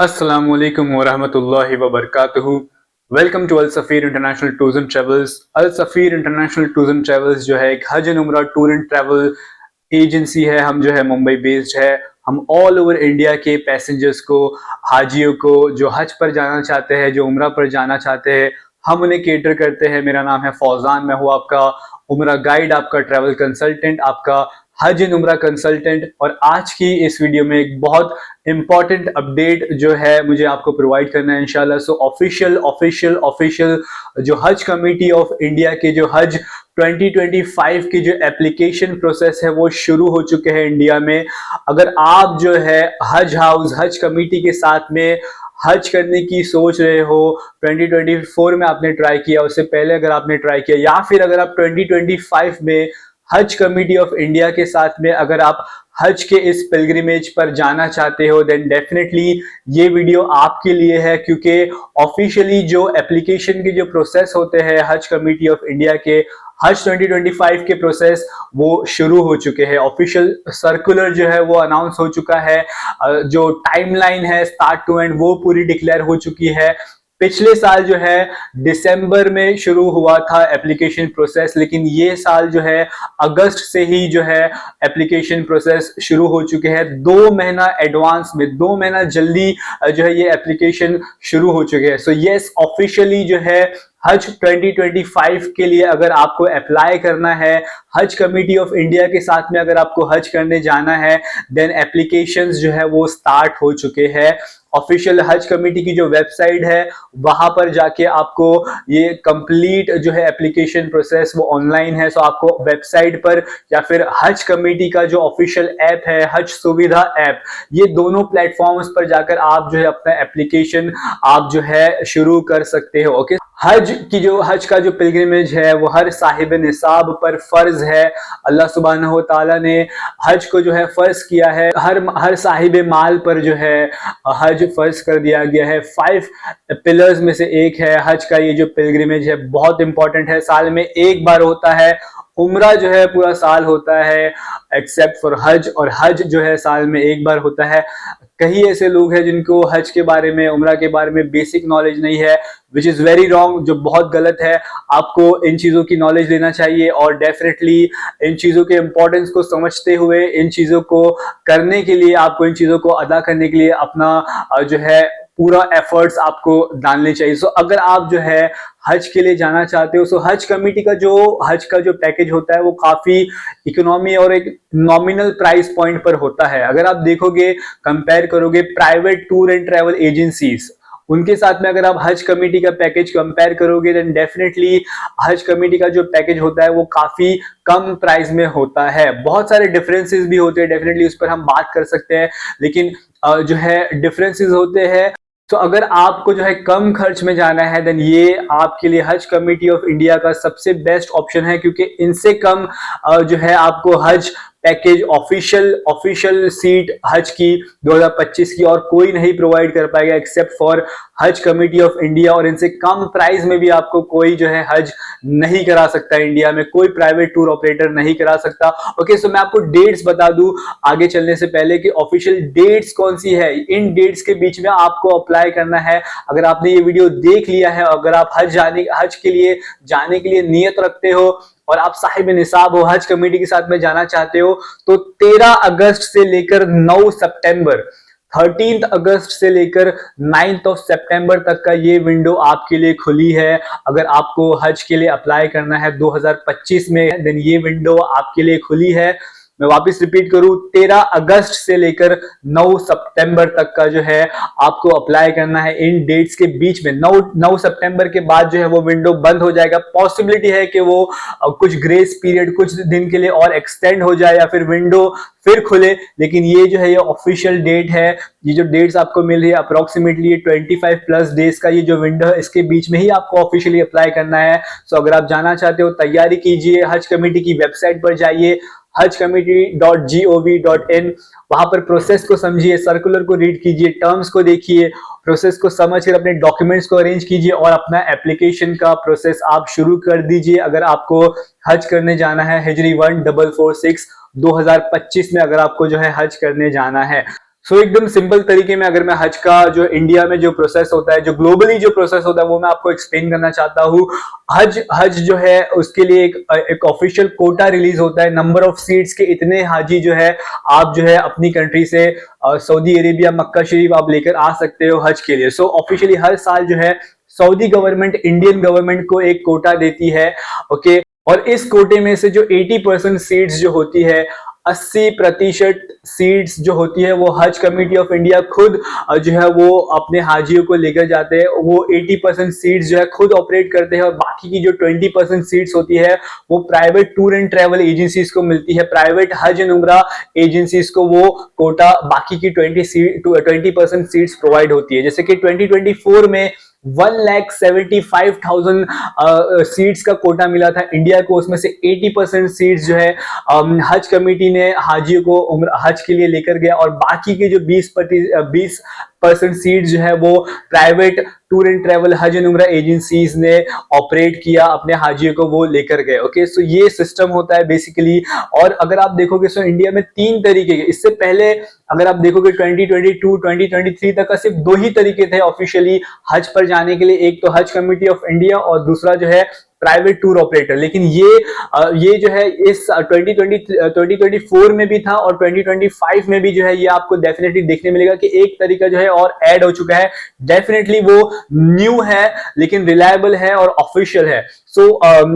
अस्सलामु अलैकुम वरहमतुल्लाहि वबरकातुहू। Welcome to Al Safeer international tours and travels. Al Safeer international tours and travels जो है एक हज एंड उम्रा टूर एंड ट्रेवल एजेंसी है। हम जो है मुंबई बेस्ड है। हम ऑल ओवर इंडिया के पैसेंजर्स को, हाजियों को जो हज पर जाना चाहते हैं, जो उम्रा पर जाना चाहते हैं, हम उन्हें केटर करते हैं। मेरा नाम है फौजान, मैं हूँ आपका उम्रा गाइड, आपका ट्रैवल कंसल्टेंट, आपका हज एंड उम्रा कंसल्टेंट। और आज की इस वीडियो में एक बहुत इंपॉर्टेंट अपडेट जो है मुझे आपको प्रोवाइड करना है इंशाल्लाह। सो ऑफिशियल जो हज कमेटी ऑफ इंडिया के जो हज 2025 की जो एप्लीकेशन प्रोसेस है वो शुरू हो चुके हैं इंडिया में। अगर आप जो है हज हाउस, हज कमेटी के साथ में हज करने की सोच रहे हो, 2024 में आपने ट्राई किया, उससे पहले अगर आपने ट्राई किया, या फिर अगर आप 2025 में हज कमेटी ऑफ इंडिया के साथ में अगर आप हज के इस पिलग्रिमेज पर जाना चाहते हो, देन डेफिनेटली ये वीडियो आपके लिए है। क्योंकि ऑफिशियली जो एप्लीकेशन के जो प्रोसेस होते हैं हज कमेटी ऑफ इंडिया के, हज 2025 के प्रोसेस वो शुरू हो चुके हैं। ऑफिशियल सर्कुलर जो है वो अनाउंस हो चुका है। जो टाइमलाइन है स्टार्ट टू एंड वो पूरी डिक्लेयर हो चुकी है। पिछले साल जो है दिसंबर में शुरू हुआ था एप्लीकेशन प्रोसेस, लेकिन ये साल जो है अगस्त से ही जो है एप्लीकेशन प्रोसेस शुरू हो चुके हैं। 2 महीना एडवांस में, 2 महीना जल्दी जो है ये एप्लीकेशन शुरू हो चुके हैं। सो यस, ऑफिशियली जो है हज 2025 के लिए अगर आपको अप्लाई करना है, हज कमेटी ऑफ इंडिया के साथ में अगर आपको हज करने जाना है, देन एप्लीकेशंस जो है वो स्टार्ट हो चुके हैं। ऑफिशियल हज कमेटी की जो वेबसाइट है वहां पर जाके आपको ये कंप्लीट जो है एप्लीकेशन प्रोसेस वो ऑनलाइन है। सो आपको वेबसाइट पर या फिर हज कमेटी का जो ऑफिशियल ऐप है, हज सुविधा ऐप, ये दोनों प्लेटफॉर्म्स पर जाकर आप जो है अपना एप्लीकेशन आप जो है शुरू कर सकते हो। ओके, हज का जो पिलग्रिमेज है वो हर साहिब निसाब पर फर्ज है। अल्लाह सुब्हानहू व तआला ने हज को जो है फर्ज किया है, हर साहिब माल पर जो है हज फर्ज कर दिया गया है। 5 पिलर्स में से एक है हज का ये जो पिलग्रिमेज है, बहुत इंपॉर्टेंट है। साल में एक बार होता है। उम्रा जो है पूरा साल होता है एक्सेप्ट फॉर हज, और हज जो है साल में एक बार होता है। कई ऐसे लोग हैं जिनको हज के बारे में, उम्रा के बारे में बेसिक नॉलेज नहीं है, विच इज वेरी रॉन्ग, जो बहुत गलत है। आपको इन चीजों की नॉलेज लेना चाहिए और डेफिनेटली इन चीजों के इंपॉर्टेंस को समझते हुए इन चीजों को करने के लिए, आपको इन चीजों को अदा करने के लिए अपना जो है पूरा एफर्ट्स आपको डालने चाहिए। सो अगर आप जो है हज के लिए जाना चाहते हो, सो हज कमेटी का जो पैकेज होता है वो काफी इकोनॉमी और एक नॉमिनल प्राइस पॉइंट पर होता है। अगर आप देखोगे, कंपेयर करोगे private tour and travel agencies, उनके साथ में अगर आप हज कमेटी का पैकेज कंपेयर करोगे, देन डेफिनेटली हज कमेटी का जो पैकेज होता है वो काफी कम प्राइस में होता है। बहुत सारे डिफरेंसेस भी होते हैं, डेफिनेटली उस पर हम बात कर सकते हैं, लेकिन जो है डिफरेंसेस होते हैं। तो अगर आपको जो है कम खर्च में जाना है, देन ये आपके लिए हज कमेटी ऑफ इंडिया का सबसे बेस्ट ऑप्शन है। क्योंकि इनसे कम जो है आपको हज पैकेज ऑफिशियल सीट हज की 2025 की और कोई नहीं प्रोवाइड कर पाएगा एक्सेप्ट फॉर हज कमेटी ऑफ इंडिया। और इनसे कम प्राइस में भी आपको कोई जो है हज नहीं करा सकता, इंडिया में कोई प्राइवेट टूर ऑपरेटर नहीं करा सकता। ओके, सो मैं आपको डेट्स बता दूं आगे चलने से पहले कि ऑफिशियल डेट्स कौन सी है। इन डेट्स के बीच में आपको अप्लाई करना है। अगर आपने ये वीडियो देख लिया है, अगर आप हज के लिए जाने के लिए नियत रखते हो और आप साहिब निसाब हो, हज कमेटी के साथ में जाना चाहते हो, तो 13 अगस्त से लेकर 9 सितंबर, 13 अगस्त से लेकर 9 सितंबर तक का ये विंडो आपके लिए खुली है। अगर आपको हज के लिए अप्लाई करना है 2025 में, देन ये विंडो आपके लिए खुली है। मैं वापस रिपीट करूं, 13 अगस्त से लेकर 9 सितंबर तक का जो है आपको अप्लाई करना है। इन डेट्स के बीच में 9 सितंबर के बाद जो है वो विंडो बंद हो जाएगा। पॉसिबिलिटी है कि वो कुछ ग्रेस पीरियड कुछ दिन के लिए और एक्सटेंड हो जाए या फिर विंडो फिर खुले, लेकिन ये जो है ये ऑफिशियल डेट है। ये जो डेट्स आपको मिल रही है अप्रोक्सीमेटली 25 प्लस डेज का ये जो विंडो है, इसके बीच में ही आपको ऑफिशियली अप्लाई करना है। सो अगर आप जाना चाहते हो, तैयारी कीजिए, हज कमेटी की वेबसाइट पर जाइए, hajcommittee.gov.in, वहां पर प्रोसेस को समझिए, सर्कुलर को रीड कीजिए, टर्म्स को देखिए, प्रोसेस को समझकर अपने डॉक्यूमेंट्स को अरेंज कीजिए और अपना एप्लीकेशन का प्रोसेस आप शुरू कर दीजिए। अगर आपको हज करने जाना है हिजरी 1446 2025 में अगर आपको जो है हज करने जाना है, सो एकदम सिंपल तरीके में अगर मैं हज का जो इंडिया में जो प्रोसेस होता है, जो ग्लोबली जो प्रोसेस होता है, वो मैं आपको एक्सप्लेन करना चाहता हूँ। हज हज जो है उसके लिए एक ऑफिशियल कोटा रिलीज होता है, नंबर ऑफ सीट्स के इतने हाजी जो है आप जो है अपनी कंट्री से सऊदी अरेबिया मक्का शरीफ आप लेकर आ सकते हो हज के लिए। सो ऑफिशियली हर साल जो है सऊदी गवर्नमेंट इंडियन गवर्नमेंट को एक कोटा देती है, ओके। और इस कोटे में से जो 80% सीट्स जो होती है, 80% सीट्स जो होती है, वो हज कमेटी ऑफ इंडिया खुद जो है वो अपने हाजियों को लेकर जाते हैं। वो 80% सीट्स जो है खुद ऑपरेट करते हैं, और बाकी की जो 20% सीट्स होती है वो private tour and travel agencies को मिलती है, प्राइवेट हज एंड उम्रा एजेंसीज को वो कोटा बाकी की 20% सीट्स प्रोवाइड होती है। जैसे कि 2024 में 1,75,000 सीट्स का कोटा मिला था इंडिया को, उसमें से 80% सीट्स जो है हज कमेटी ने हाजियों को हज के लिए लेकर गया, और बाकी के जो 20% सीट जो है वो प्राइवेट टूर एंड ट्रेवल हज एंड उम्रा एजेंसीज ने ऑपरेट किया, अपने हाजियों को वो लेकर गए, ओके। सो ये सिस्टम होता है बेसिकली। और अगर आप देखोगे सो इंडिया में 3 तरीके के, इससे पहले अगर आप देखोगे 2022 2023 तक का सिर्फ 2 ही तरीके थे ऑफिशियली हज पर जाने के लिए, एक तो हज कमेटी ऑफ इंडिया और दूसरा जो है प्राइवेट टूर ऑपरेटर। लेकिन ये जो है इस 2024 में भी था, और 2025 में भी जो है ये आपको डेफिनेटली देखने मिलेगा कि एक तरीका जो है और ऐड हो चुका है। डेफिनेटली वो न्यू है, लेकिन रिलायबल है और ऑफिशियल है। सो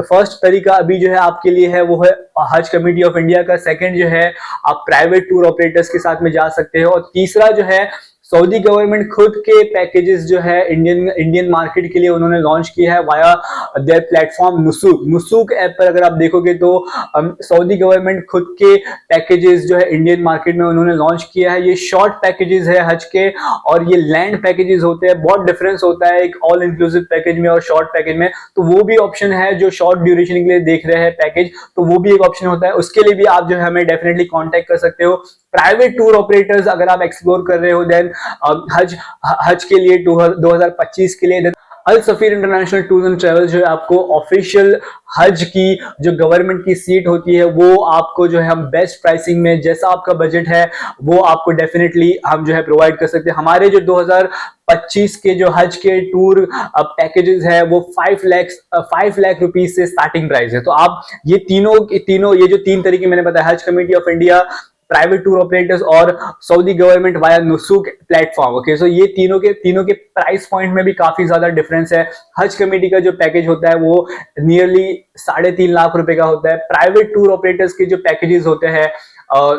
फर्स्ट तरीका अभी जो है आपके लिए है वो है हज कमेटी ऑफ इंडिया का। सेकंड जो है आप प्राइवेट टूर ऑपरेटर्स के साथ में जा सकते हो, और तीसरा जो है सऊदी गवर्नमेंट खुद के पैकेजेस जो है इंडियन मार्केट के लिए उन्होंने लॉन्च किया है वाया देयर प्लेटफॉर्म नुसूक ऐप पर। अगर आप देखोगे तो सऊदी गवर्नमेंट खुद के पैकेजेस जो है इंडियन मार्केट में उन्होंने लॉन्च किया है। ये शॉर्ट पैकेजेस है हज के, और ये लैंड पैकेजेस होते हैं। बहुत डिफरेंस होता है एक ऑल इंक्लूसिव पैकेज में और शॉर्ट पैकेज में। तो वो भी ऑप्शन है जो शॉर्ट ड्यूरेशन के लिए देख रहे हैं पैकेज, तो वो भी एक ऑप्शन होता है। उसके लिए भी आप जो है हमें डेफिनेटली कॉन्टेक्ट कर सकते हो। प्राइवेट टूर ऑपरेटर्स अगर आप एक्सप्लोर कर रहे हो देन हज के लिए 2025 के लिए अल सफीर इंटरनेशनल टूर्स एंड ट्रेवल्स जो है आपको ऑफिशियल हज की जो गवर्नमेंट की सीट होती है वो आपको जो है हम बेस्ट प्राइसिंग में, जैसा आपका बजट है वो आपको डेफिनेटली हम जो है प्रोवाइड कर सकते हैं। हमारे जो 2025 के जो हज के टूर पैकेजेस है वो 5 लाख रुपीज से स्टार्टिंग प्राइस है। तो आप ये तीनों ये जो 3 तरीके मैंने बताया, Haj committee of India, private tour operators और Saudi government via Nusuk platform, okay. So ये तीनों के प्राइस पॉइंट में भी काफी ज्यादा डिफरेंस है। हज कमेटी का जो पैकेज होता है वो नियरली 3.5 लाख रुपए का होता है। प्राइवेट टूर ऑपरेटर्स के जो पैकेजेस होते हैं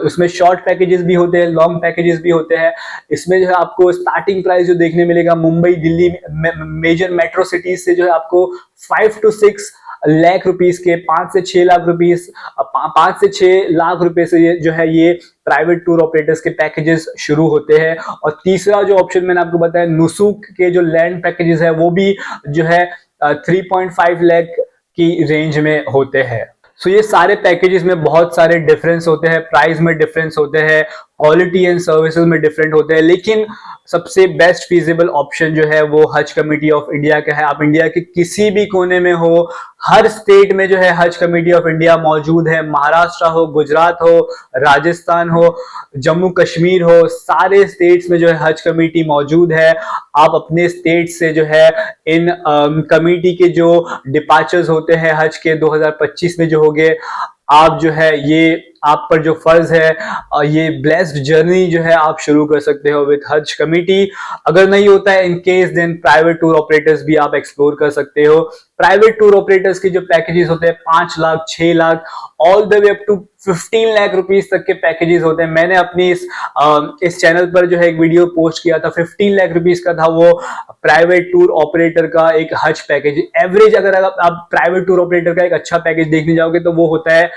उसमें शॉर्ट पैकेजेस भी होते हैं, लॉन्ग पैकेजेस भी होते हैं। इसमें जो है आपको स्टार्टिंग प्राइस जो देखने मिलेगा Mumbai Delhi major metro cities से जो है आपको 5 to 6 लाख रुपीस के, 5 से 6 लाख रुपीस, 5 से 6 लाख रुपए से ये जो है ये प्राइवेट टूर ऑपरेटर्स के पैकेजेस शुरू होते हैं। और तीसरा जो ऑप्शन मैंने आपको बताया नुसूक के जो लैंड पैकेजेस है वो भी जो है 3.5 लाख की रेंज में होते हैं। सो ये सारे पैकेजेस में बहुत सारे डिफरेंस होते हैं, प्राइस में डिफरेंस होते हैं, क्वालिटी एंड सर्विसेज में डिफरेंट होते हैं, लेकिन सबसे बेस्ट फीजिबल ऑप्शन जो है वो हज कमेटी ऑफ इंडिया का है। आप इंडिया के किसी भी कोने में हो, हर स्टेट में जो है हज कमेटी ऑफ इंडिया मौजूद है। महाराष्ट्र हो, गुजरात हो, राजस्थान हो, जम्मू कश्मीर हो, सारे स्टेट्स में जो है हज कमेटी मौजूद है। आप अपने स्टेट से जो है इन कमेटी के जो डिपार्चर्स होते हैं हज के 2025 में जो हो गए, आप जो है ये आप पर जो फर्ज है ये ब्लेस्ड जर्नी जो है आप शुरू कर सकते हो विद हज कमेटी। अगर नहीं होता है in case then private tour operators भी आप एक्सप्लोर कर सकते हो। प्राइवेट टूर ऑपरेटर्स के जो पैकेजेस होते हैं 5 lakh, 6 lakh, all the way up to 15 lakh rupees तक के पैकेजेस होते हैं। मैंने अपनी इस चैनल पर जो है एक वीडियो पोस्ट किया था, 15 लाख रुपीस का था वो प्राइवेट टूर ऑपरेटर का एक हज पैकेज। एवरेज अगर आप प्राइवेट टूर ऑपरेटर का एक अच्छा पैकेज देखने जाओगे तो वो होता है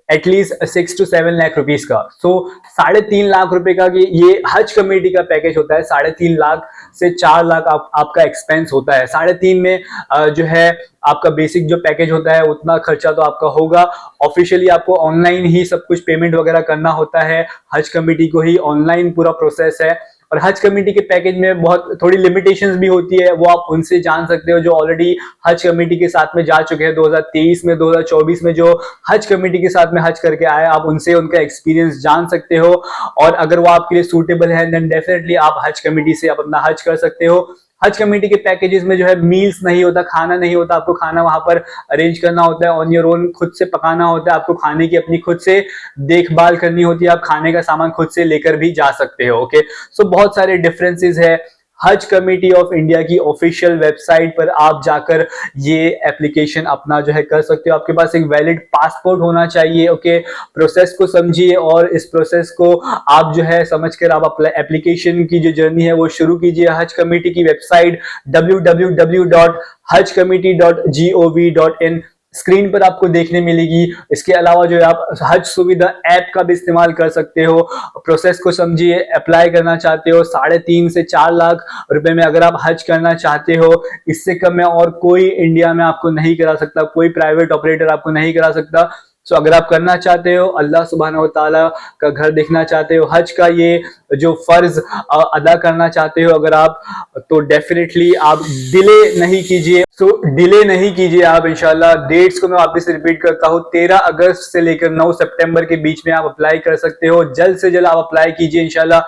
एटलीस्ट 6 to 7 लाख रुपीस का। सो 3.5 लाख रुपए का ये हज कमेटी का पैकेज होता है। 3.5 लाख से 4 लाख आपका एक्सपेंस होता है। 3.5 में जो है आपका बेसिक जो पैकेज होता है उतना खर्चा तो आपका होगा। ऑफिशियली आपको ऑनलाइन ही सब कुछ पेमेंट वगैरह करना होता है, हज कमेटी को ही ऑनलाइन पूरा प्रोसेस है। और हज कमेटी के पैकेज में बहुत थोड़ी लिमिटेशंस भी होती है, वो आप उनसे जान सकते हो जो ऑलरेडी हज कमेटी के साथ में जा चुके हैं। 2023 में 2024 में जो हज कमेटी के साथ में हज करके आए, आप उनसे उनका एक्सपीरियंस जान सकते हो, और अगर वो आपके लिए सूटेबल है देन डेफिनेटली आप हज कमेटी से आप अपना हज कर सकते हो। हज कमेटी के पैकेजेस में जो है मील्स नहीं होता, खाना नहीं होता, आपको खाना वहां पर अरेंज करना होता है, ऑन योर ओन खुद से पकाना होता है, आपको खाने की अपनी खुद से देखभाल करनी होती है, आप खाने का सामान खुद से लेकर भी जा सकते हो। ओके, सो बहुत सारे डिफरेंसेस है। हज कमेटी ऑफ इंडिया की ऑफिशियल वेबसाइट पर आप जाकर ये एप्लीकेशन अपना जो है कर सकते हो। आपके पास एक वैलिड पासपोर्ट होना चाहिए। ओके, प्रोसेस को समझिए और इस प्रोसेस को आप जो है समझकर आप एप्लीकेशन की जो जर्नी है वो शुरू कीजिए। हज कमेटी की वेबसाइट www.hajcommittee.gov.in स्क्रीन पर आपको देखने मिलेगी। इसके अलावा जो है आप हज सुविधा ऐप का भी इस्तेमाल कर सकते हो। प्रोसेस को समझिए, अप्लाई करना चाहते हो 3.5 से 4 लाख रुपए में अगर आप हज करना चाहते हो, इससे कम में और कोई इंडिया में आपको नहीं करा सकता, कोई प्राइवेट ऑपरेटर आपको नहीं करा सकता। सो अगर आप करना चाहते हो, अल्लाह सुब्हानहू व तआला का घर देखना चाहते हो, हज का ये जो फर्ज अदा करना चाहते हो अगर आप, तो डेफिनेटली आप डिले नहीं कीजिए। डिले नहीं कीजिए आप इंशाल्लाह। डेट्स को मैं वापस से रिपीट करता हूँ, 13 अगस्त से लेकर 9 सितंबर के बीच में आप अप्लाई कर सकते हो। जल्द से जल्द आप अप्लाई कीजिए इंशाल्लाह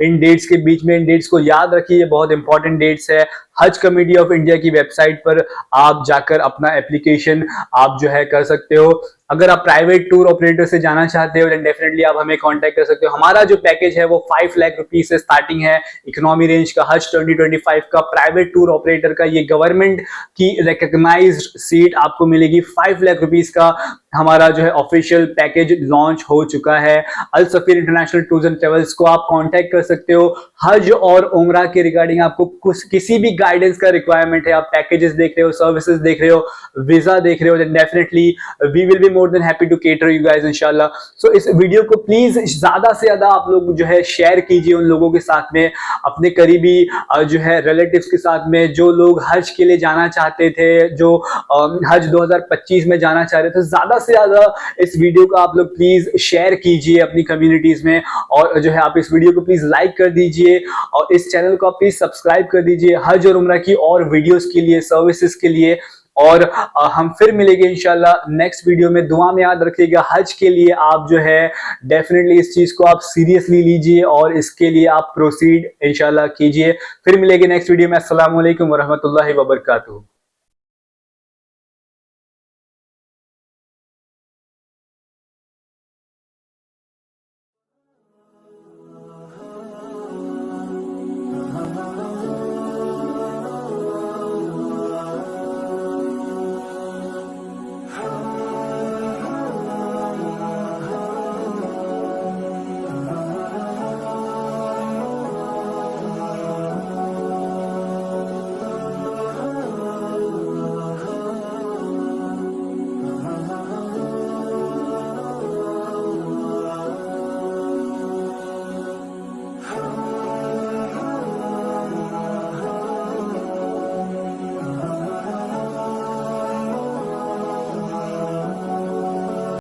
इन डेट्स के बीच में। इन डेट्स को याद रखिए, बहुत इंपॉर्टेंट डेट्स है। हज कमेटी ऑफ इंडिया की वेबसाइट पर आप जाकर अपना एप्लीकेशन आप जो है कर सकते हो। अगर आप प्राइवेट टूर ऑपरेटर से जाना चाहते हो देन डेफिनेटली आप हमें कांटेक्ट कर सकते हो। हमारा जो पैकेज है वो 5 लाख रुपीस से स्टार्टिंग है, इकोनॉमी रेंज का, हज 2025 का, प्राइवेट टूर ऑपरेटर का। ये गवर्नमेंट की रिकॉग्नाइज्ड सीट आपको मिलेगी। 5 लाख रुपीस का हमारा जो है ऑफिशियल पैकेज लॉन्च हो चुका है। अल सफीर इंटरनेशनल टूर्स एंड ट्रेवल्स को आप कांटेक्ट कर सकते हो। हज और उम्रा के रिगार्डिंग आपको किसी भी गाइडेंस का रिक्वायरमेंट है, आप पैकेजेस देख रहे हो, सर्विसेज देख रहे हो, वीजा देख रहे हो, then definitely we will be more than happy to cater you guys इंशाल्लाह। सो इस वीडियो को प्लीज ज्यादा से ज्यादा आप लोग जो है शेयर कीजिए उन लोगों के साथ में, अपने करीबी जो है रिलेटिव्स के साथ में, जो लोग हज के लिए जाना चाहते थे, जो हज 2025 में जाना चाह रहे थे। ज्यादा से ज्यादा इस वीडियो को आप लोग प्लीज शेयर कीजिए अपनी कम्युनिटीज में, और जो है आप इस वीडियो को प्लीज लाइक कर दीजिए और इस चैनल को आप प्लीज सब्सक्राइब कर दीजिए हज और उम्रा की और वीडियोस के लिए, सर्विसेज के लिए। और हम फिर मिलेंगे इंशाल्लाह नेक्स्ट वीडियो में। दुआ में याद रखिएगा, हज के लिए आप जो है डेफिनेटली इस चीज को आप सीरियसली लीजिए और इसके लिए आप प्रोसीड इंशाल्लाह कीजिए। फिर मिलेंगे नेक्स्ट वीडियो में। अस्सलाम वालेकुम व रहमतुल्लाहि व बरकातुहू।